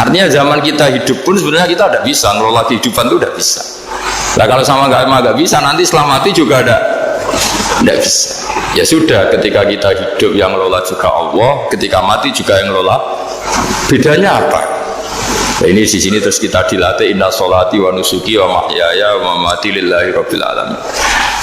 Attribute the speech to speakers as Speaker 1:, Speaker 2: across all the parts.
Speaker 1: Artinya zaman kita hidup pun sebenarnya kita tidak bisa ngelola kehidupan itu, tidak bisa. Nah kalau sama agama nggak bisa, nanti setelah mati juga tidak bisa. Ya sudah, ketika kita hidup yang ngelola juga Allah, ketika mati juga yang ngelola. Bedanya apa? Nah, ini di sini terus kita dilatih inna sholati wa nusuki wa mahyaya wa mamati lillahi rabbil alamin.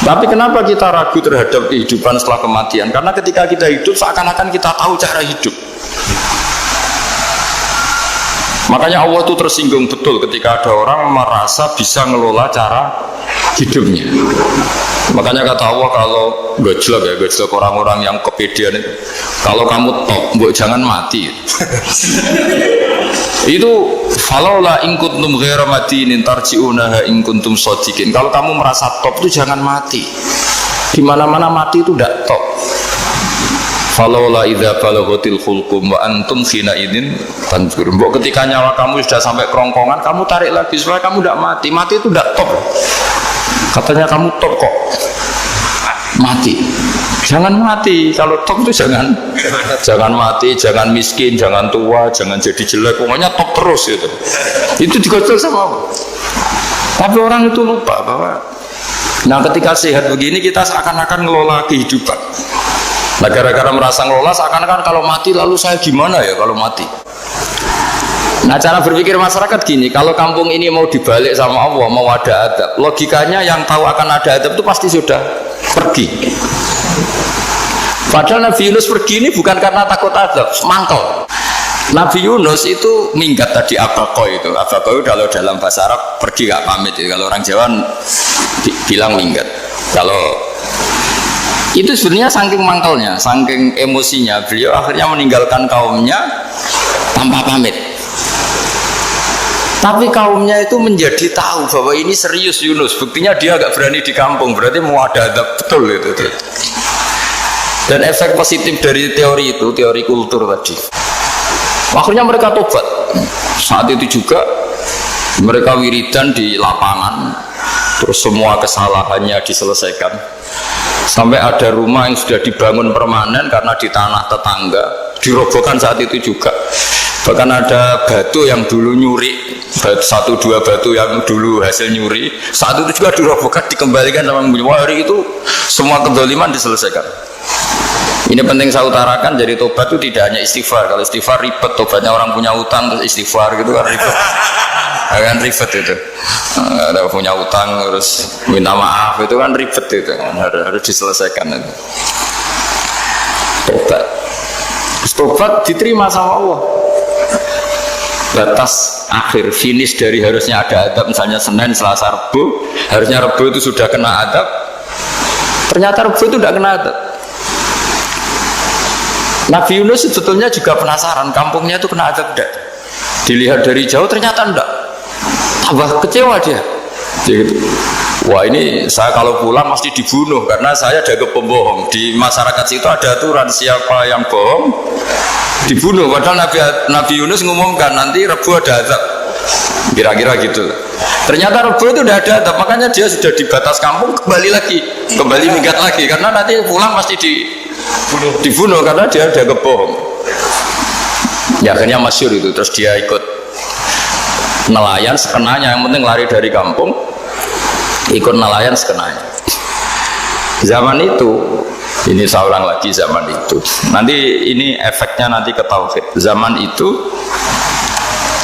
Speaker 1: Tapi kenapa kita ragu terhadap kehidupan setelah kematian? Karena ketika kita hidup seakan-akan kita tahu cara hidup. Makanya Allah itu tersinggung betul ketika ada orang merasa bisa ngelola cara hidupnya. Makanya kata Allah, kalau gojlok orang-orang yang kepedean itu, kalau kamu top, mbok jangan mati. Itu falaula in kuntum ghaira madinin tarji'unaha in kuntum shadiqin. Kalau kamu merasa top itu jangan mati. Di mana-mana mati itu tidak top. Falaula idza balaghatil khulqum wa antum khina idin tanzur. Mbok ketika nyawa kamu sudah sampai kerongkongan, kamu tarik lagi supaya kamu tidak mati. Mati itu tidak top. Katanya kamu top kok mati. Jangan mati. Kalau top itu jangan mati, jangan miskin, jangan tua, jangan jadi jelek. Pokoknya top terus gitu. Itu digocok sama Allah. Tapi orang itu lupa bahwa nah ketika sehat begini kita seakan-akan ngelola kehidupan. Nah gara-gara merasa ngelola seakan-akan kalau mati lalu saya gimana ya kalau mati. Nah cara berpikir masyarakat gini, kalau kampung ini mau dibalik sama Allah, mau ada adab, logikanya yang tahu akan ada adab itu pasti sudah pergi. Padahal Nabi Yunus pergi ini bukan karena takut adab, mangkel. Nabi Yunus itu minggat tadi abaqo itu kalau dalam bahasa Arab pergi gak pamit ya. Kalau orang Jawa bilang minggat. Kalau itu sebenarnya saking mangkelnya, saking emosinya, beliau akhirnya meninggalkan kaumnya tanpa pamit. Tapi kaumnya itu menjadi tahu bahwa ini serius Yunus. Buktinya dia agak berani di kampung, berarti mau ada adab betul itu. Dan efek positif dari teori itu, teori kultur tadi. Akhirnya mereka tobat. Saat itu juga mereka wiridan di lapangan, terus semua kesalahannya diselesaikan. Sampai ada rumah yang sudah dibangun permanen karena di tanah tetangga, dirobohkan saat itu juga. Bahkan ada batu yang dulu nyuri, 1-2 batu yang dulu hasil nyuri, saat itu juga dirobohkan, dikembalikan sama hari itu semua kezaliman diselesaikan. Ini penting saya utarakan, jadi tobat itu tidak hanya istighfar. Kalau istighfar ribet, tobatnya orang punya utang terus istighfar gitu kan ribet. Kan ribet itu. Ada punya utang terus minta maaf itu kan ribet itu, harus diselesaikan itu. Tobat diterima sama Allah. Batas akhir finish dari harusnya ada adab, misalnya Senin, Selasa, Rabu, harusnya Rabu itu sudah kena adab, ternyata Rabu itu tidak kena adab. Nabi Yunus sebetulnya juga penasaran kampungnya itu kena adab tidak, dilihat dari jauh ternyata tidak, tambah kecewa dia gitu. Wah ini saya kalau pulang pasti dibunuh karena saya jaga pembohong. Di masyarakat situ ada aturan siapa yang bohong dibunuh. Padahal Nabi Yunus ngumumkan nanti Rebu ada azab, kira-kira gitu. Ternyata Rebu itu udah ada azab, makanya dia sudah di batas kampung kembali minggat lagi karena nanti pulang pasti dibunuh karena dia jaga bohong. Ya akhirnya masyhur itu, terus dia ikut nelayan sekenanya, yang penting lari dari kampung, ikut nelayan sekenanya. Zaman itu, ini saya ulang lagi, zaman itu nanti ini efeknya nanti ke tauhid. Zaman itu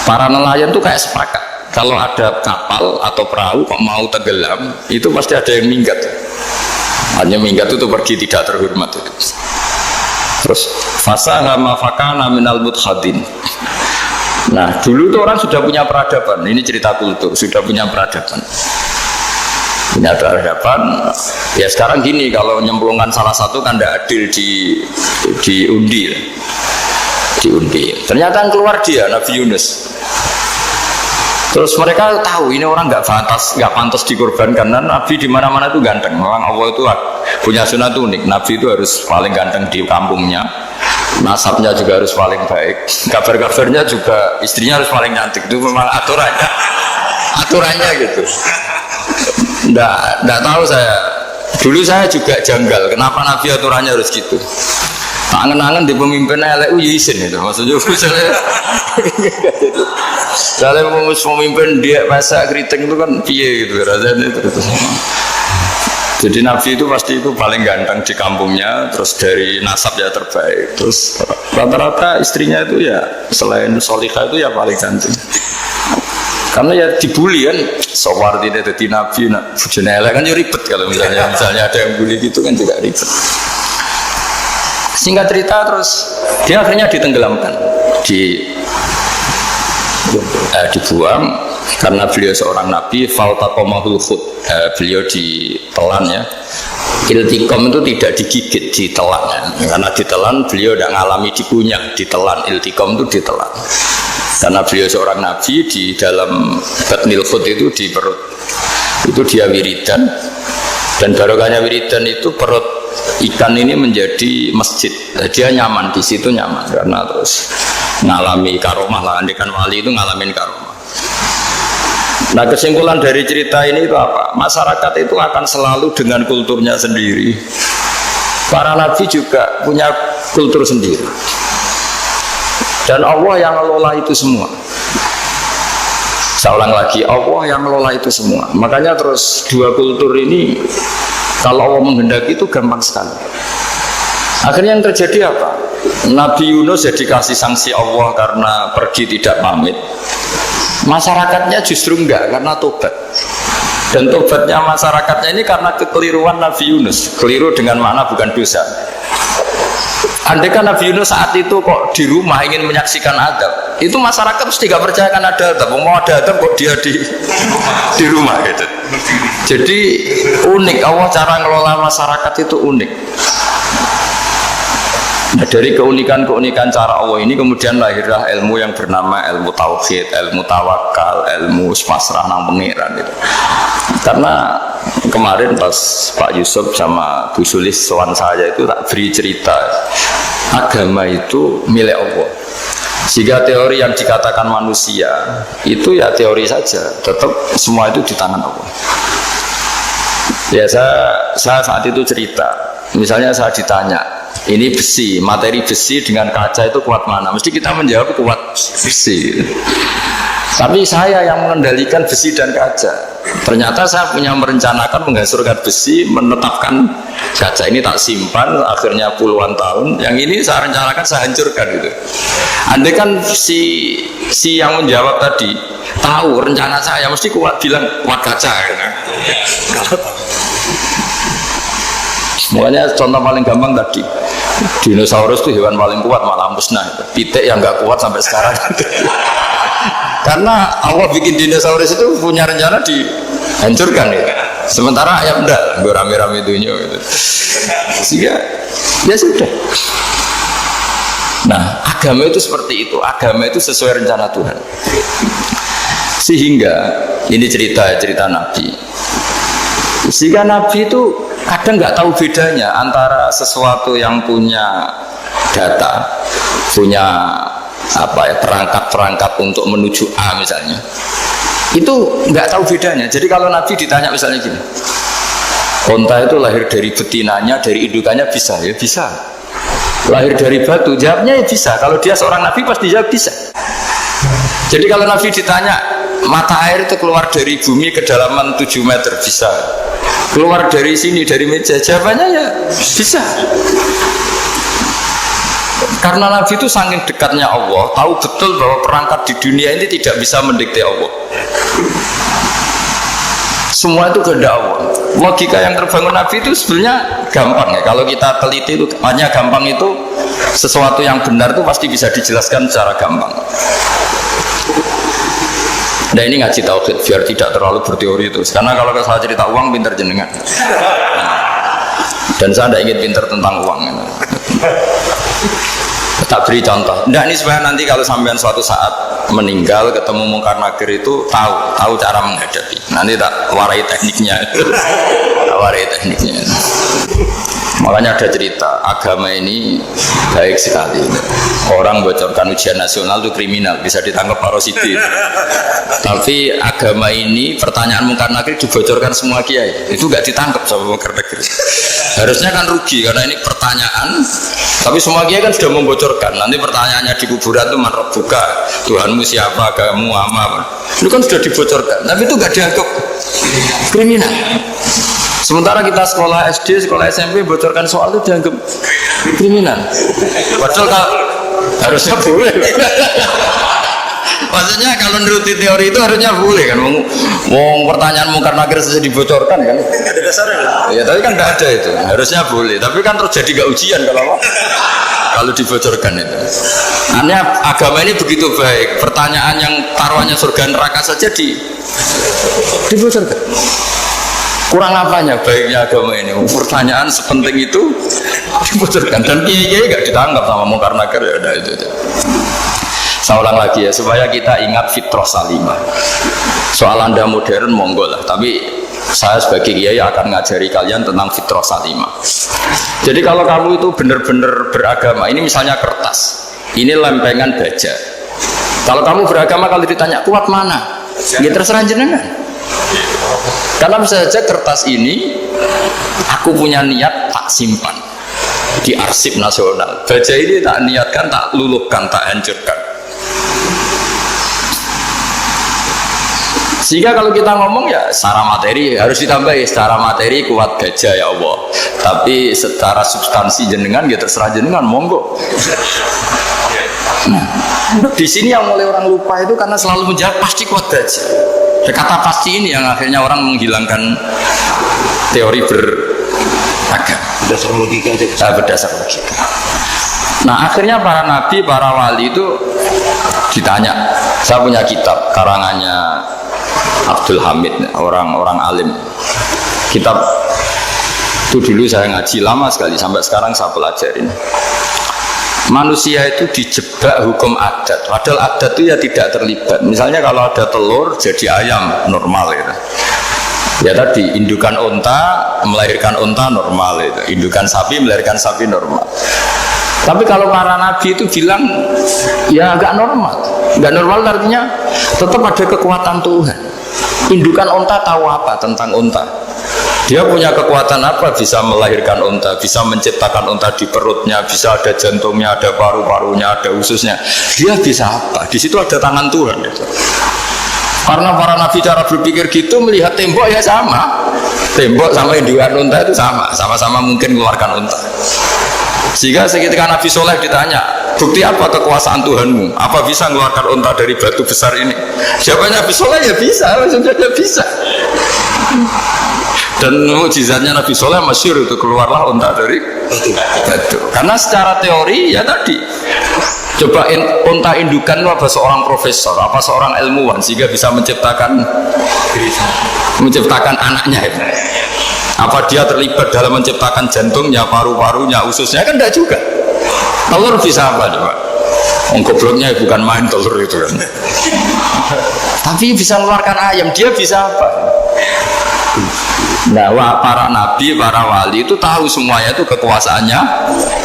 Speaker 1: para nelayan tuh kayak sepakat kalau ada kapal atau perahu kok mau tenggelam itu pasti ada yang minggat. Hanya minggat itu pergi tidak terhormat itu. Terus fasaha mafakana minal mudhadin. Nah dulu tuh orang sudah punya peradaban, ini cerita kultur, sudah punya peradaban. Punya peradaban. Ya sekarang gini, kalau nyemplungkan salah satu kan tidak adil diundi. Ternyata yang keluar dia Nabi Yunus. Terus mereka tahu ini orang nggak pantas dikorbankan, karena Nabi di mana-mana itu ganteng. Memang Allah itu punya sunat unik. Nabi itu harus paling ganteng di kampungnya, nasabnya juga harus paling baik, kabar-kabarnya juga istrinya harus paling cantik. Itu memang aturannya gitu. Nggak tahu saya. Dulu saya juga janggal. Kenapa Nabi aturannya harus gitu? Angen-angen di pemimpin LU izin itu, maksudnya Soalnya pemimpin dia masa keriting itu kan piye gitu rasanya itu. Jadi Nabi itu pasti itu paling ganteng di kampungnya, terus dari nasab ya terbaik, terus rata-rata istrinya itu ya selain solihah itu ya paling cantik. Karena ya dibully kan, sowar tidak jadi Nabi, nak bujana kan ya ribet kalau misalnya ada yang bully gitu kan juga ribet. Singkat cerita terus dia akhirnya ditenggelamkan, dibuang karena beliau seorang nabi. Faltaqamahul khut, beliau ditelan ya. Iltiqam itu tidak digigit, ditelan ya. Karena ditelan beliau tidak mengalami dikunyah, ditelan. Iltiqam itu ditelan. Karena beliau seorang nabi, di dalam batnil khut itu di perut itu dia wiridan, dan barokahnya wiridan itu perut ikan ini menjadi masjid. Dia nyaman di situ, nyaman karena terus ngalami karomah lah. Andikan wali itu ngalamin karomah. Nah, kesimpulan dari cerita ini itu apa? Masyarakat itu akan selalu dengan kulturnya sendiri. Para nabi juga punya kultur sendiri. Dan Allah yang ngelola itu semua. Saya ulang lagi, Allah yang ngelola itu semua. Makanya terus dua kultur ini kalau Allah menghendaki itu gampang sekali. Akhirnya yang terjadi apa? Nabi Yunus jadi kasih sanksi Allah karena pergi tidak pamit. Masyarakatnya justru enggak, karena tobat. Dan tobatnya masyarakatnya ini karena kekeliruan Nabi Yunus. Keliru dengan makna bukan dosa. Andai kan Nabi Yunus saat itu kok di rumah ingin menyaksikan adab, itu masyarakat mesti gak percaya kan ada adab. Mau ada adab kok dia di rumah gitu. Jadi unik, Allah cara ngelola masyarakat itu unik. Nah, dari keunikan-keunikan cara Allah ini kemudian lahirlah ilmu yang bernama ilmu tauhid, ilmu tawakal, ilmu pasrah nang pengiran gitu. Karena kemarin pas Pak Yusuf sama Bu Sulis sowan saya itu tak beri cerita agama itu milik Allah. Sehingga teori yang dikatakan manusia itu ya teori saja, tetap semua itu di tangan Allah. Ya saya saat itu cerita, misalnya saya ditanya, ini besi, materi besi dengan kaca itu kuat mana? Mesti kita menjawab kuat besi. Tapi saya yang mengendalikan besi dan kaca. Ternyata saya punya merencanakan menghancurkan besi, menetapkan kaca ini tak simpan, akhirnya puluhan tahun. Yang ini saya rencanakan saya hancurkan gitu. Andai kan si yang menjawab tadi tahu rencana saya, mesti kuat bilang kuat kaca. Semuanya contoh paling gampang tadi, dinosaurus itu hewan paling kuat malah musnah, pitik yang nggak kuat sampai sekarang. Karena Allah bikin dinosaurus itu punya rencana dihancurkan ya. Sementara ayam enggak, rame-rame dunia gitu. Sehingga ya sudah. Nah, agama itu seperti itu. Agama itu sesuai rencana Tuhan. Sehingga ini cerita Nabi. Sehingga Nabi itu kadang nggak tahu bedanya antara sesuatu yang punya data, punya perangkat-perangkat untuk menuju A misalnya, itu nggak tahu bedanya. Jadi kalau Nabi ditanya misalnya gini, onta itu lahir dari betinanya, dari indukannya bisa, ya bisa. Lahir dari batu, jawabnya ya bisa. Kalau dia seorang Nabi pasti jawab bisa. Jadi kalau Nabi ditanya mata air itu keluar dari bumi kedalaman 7 meter, bisa. Keluar dari sini, dari meja, jawabannya ya bisa. Karena Nabi itu saking dekatnya Allah, tahu betul bahwa perangkat di dunia ini tidak bisa mendikte Allah. Semua itu kehendak Allah. Logika yang terbangun Nabi itu sebenarnya gampang ya. Kalau kita teliti itu hanya gampang, itu sesuatu yang benar itu pasti bisa dijelaskan secara gampang. Nah ini ngaji tauhid biar tidak terlalu berteori itu. Karena kalau saya cerita uang pinter jenengan. Dan saya tidak ingin pinter tentang uang. Tak beri contoh. Nah ini supaya nanti kalau sampean suatu saat meninggal ketemu mungkar nakir itu tahu cara menghadapi. Nanti tak warai tekniknya. Tak warai tekniknya. Makanya ada cerita, agama ini baik sekali. Orang bocorkan ujian nasional itu kriminal, bisa ditangkap parositi. Tapi agama ini pertanyaan mungkar nakir dibocorkan semua kiai, itu nggak ditangkap sama mungkar nakir. Harusnya kan rugi karena ini pertanyaan, tapi semua kiai kan sudah membocorkan. Nanti pertanyaannya di kuburan itu man rabbuka, Tuhanmu siapa, agamamu apa. Itu kan sudah dibocorkan, tapi itu nggak dianggap kriminal. Sementara kita sekolah SD, sekolah SMP bocorkan soal itu dianggap kriminal. Padahal harusnya boleh. Maksudnya kalau menuruti teori itu harusnya boleh kan. Mau pertanyaan mungkar nakir saja dibocorkan kan. Ada dasarnya. Ya tapi kan tidak ada itu. Harusnya boleh. Tapi kan terjadi gak ujian kalau dibocorkan itu. Aneh agama ini begitu baik. Pertanyaan yang taruhannya surga neraka saja dibocorkan. Kurang apanya baiknya agama ini? Pertanyaan sepenting itu dibocorkan dan kiai-kiai gak ditangkap sama mungkar nakir ya udah itu. Saya ulang lagi ya supaya kita ingat fitrah salimah. Soal Anda modern monggo lah, tapi saya sebagai kiai akan ngajari kalian tentang fitrah salimah. Jadi kalau kamu itu benar-benar beragama, ini misalnya kertas, ini lempengan baja. Kalau kamu beragama kalau ditanya kuat mana? Ya terserah jenengan. Karena bisa saja kertas ini aku punya niat tak simpan di arsip nasional. Baja ini tak niatkan, tak luluhkan, tak hancurkan. Sehingga kalau kita ngomong ya secara materi harus ditambahi, secara materi kuat baja ya Allah. Tapi secara substansi jenengan ya terserah jenengan monggo. Nah, di sini yang mulai orang lupa itu karena selalu menjawab pasti kuat baja. Kata pasti ini yang akhirnya orang menghilangkan teori beragama. Berdasar logika. Berdasar logika. Nah akhirnya para nabi, para wali itu ditanya. Saya punya kitab karangannya Abdul Hamid, orang alim. Kitab itu dulu saya ngaji lama sekali sampai sekarang saya pelajarin. Manusia itu dijebak hukum adat, padahal adat itu ya tidak terlibat. Misalnya kalau ada telur jadi ayam normal gitu. Ya tadi indukan unta melahirkan unta normal itu, indukan sapi melahirkan sapi normal. Tapi kalau para nabi itu bilang ya nggak normal. Nggak normal artinya tetap ada kekuatan Tuhan. Indukan unta tahu apa tentang unta? Dia punya kekuatan apa? Bisa melahirkan unta, bisa menciptakan unta di perutnya, bisa ada jantungnya, ada paru-parunya, ada ususnya. Dia bisa apa? Di situ ada tangan Tuhan. Gitu. Karena para nabi cara berpikir gitu melihat tembok ya sama. Tembok sama indukan unta itu sama-sama mungkin mengeluarkan unta. Sehingga ketika Nabi Soleh ditanya, bukti apa kekuasaan Tuhanmu? Apa bisa mengeluarkan unta dari batu besar ini? Jawabannya Nabi Soleh ya bisa, langsung saja bisa. Dan mukjizatnya Nabi Soleh masyhur itu keluarlah unta dari batu. Karena secara teori ya tadi, coba unta indukan itu apa seorang profesor, apa seorang ilmuwan sehingga bisa menciptakan anaknya itu. Apa dia terlibat dalam menciptakan jantungnya, paru-parunya, ususnya kan tidak juga. Telur bisa apa coba? Gobloknya bukan main telur itu kan. Tapi bisa mengeluarkan ayam, dia bisa apa? Nah, para nabi, para wali itu tahu semuanya itu kekuasaannya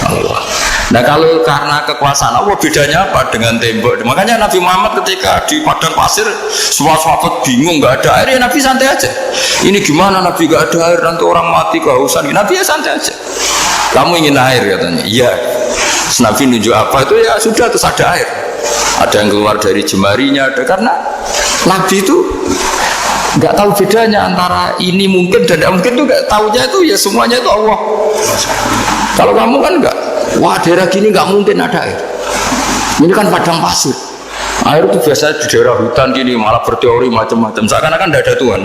Speaker 1: Allah. Nah kalau karena kekuasaan Allah bedanya apa dengan tembok? Makanya Nabi Muhammad ketika di padang pasir semua sahabat bingung nggak ada air ya Nabi santai aja. Ini gimana Nabi nggak ada air nanti orang mati kehausan? Nabi ya santai aja. Kamu ingin air katanya? Iya. Nabi nunjuk apa itu ya sudah terus ada air. Ada yang keluar dari jemarinya ada karena Nabi itu nggak tahu bedanya antara ini mungkin dan tidak mungkin, itu nggak tahunya itu ya semuanya itu Allah. Kalau kamu kan nggak, wah daerah gini nggak mungkin ada air. Ini kan padang pasir. Air itu biasanya di daerah hutan gini malah berteori macam-macam. Seakan-akan tidak ada Tuhan.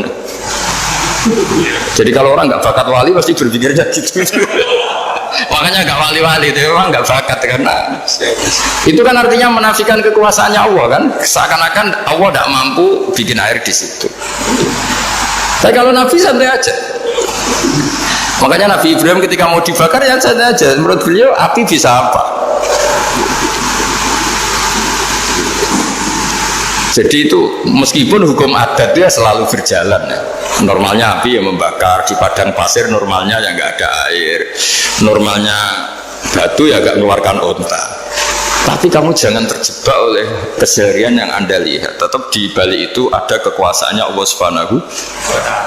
Speaker 1: Jadi kalau orang nggak bakat wali pasti berpikirnya gitu. Makanya nggak wali-wali itu memang nggak bakat karena itu kan artinya menafikan kekuasaannya Allah kan. Seakan-akan Allah tidak mampu bikin air di situ. Tapi kalau Nabi santai aja. Makanya Nabi Ibrahim ketika mau dibakar ya santai aja. Menurut beliau api bisa apa? Jadi itu meskipun hukum adat dia selalu berjalan ya. Normalnya api ya membakar, di padang pasir normalnya ya nggak ada air, normalnya batu ya nggak mengeluarkan onta. Tapi kamu jangan terjebak oleh keseharian yang Anda lihat. Tetap di balik itu ada kekuasaannya Allah Subhanahu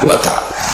Speaker 1: wa Ta'ala.